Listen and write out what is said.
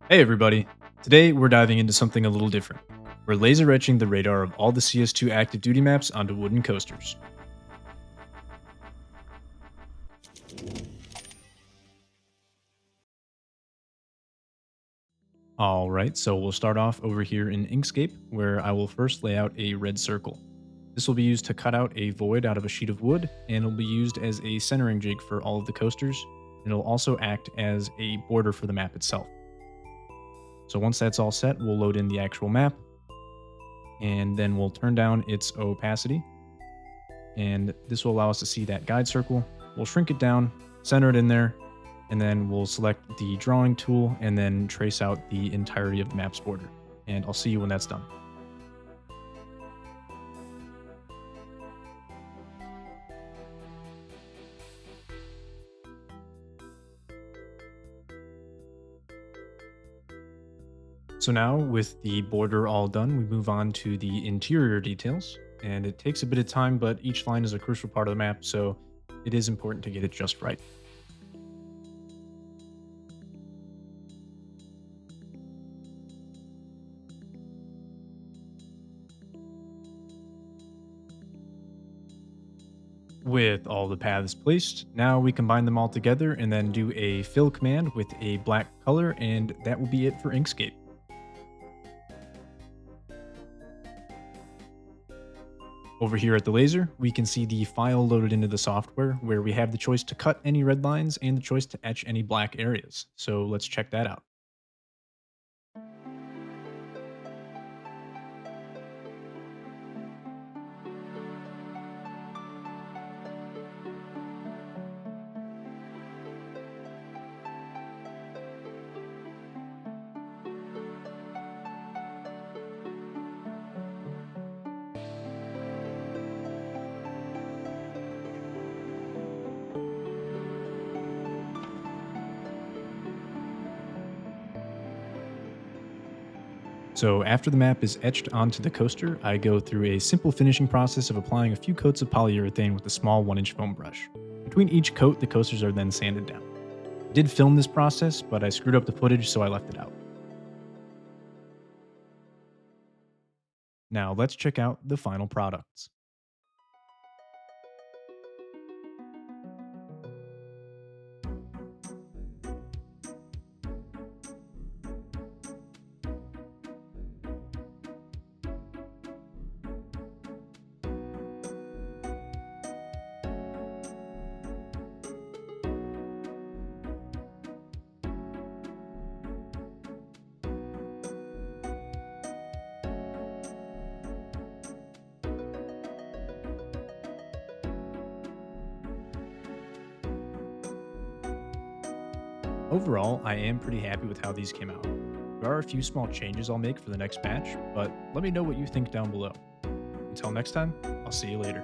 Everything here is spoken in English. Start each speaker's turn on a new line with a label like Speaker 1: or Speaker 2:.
Speaker 1: Hey everybody! Today we're diving into something a little different. We're laser etching the radar of all the CS2 active duty maps onto wooden coasters. Alright, so we'll start off over here in Inkscape, where I will first lay out a red circle. This will be used to cut out a void out of a sheet of wood, and it'll be used as a centering jig for all of the coasters, and it'll also act as a border for the map itself. So once that's all set, we'll load in the actual map, and then we'll turn down its opacity, and this will allow us to see that guide circle. We'll shrink it down, center it in there, and then we'll select the drawing tool and then trace out the entirety of the map's border. And I'll see you when that's done. So now with the border all done, we move on to the interior details. And it takes a bit of time, but each line is a crucial part of the map, so it is important to get it just right. With all the paths placed, now we combine them all together and then do a fill command with a black color, and that will be it for Inkscape. Over here at the laser, we can see the file loaded into the software where we have the choice to cut any red lines and the choice to etch any black areas. So let's check that out. So after the map is etched onto the coaster, I go through a simple finishing process of applying a few coats of polyurethane with a small 1-inch foam brush. Between each coat, the coasters are then sanded down. I did film this process, but I screwed up the footage, so I left it out. Now let's check out the final products. Overall, I am pretty happy with how these came out. There are a few small changes I'll make for the next batch, but let me know what you think down below. Until next time, I'll see you later.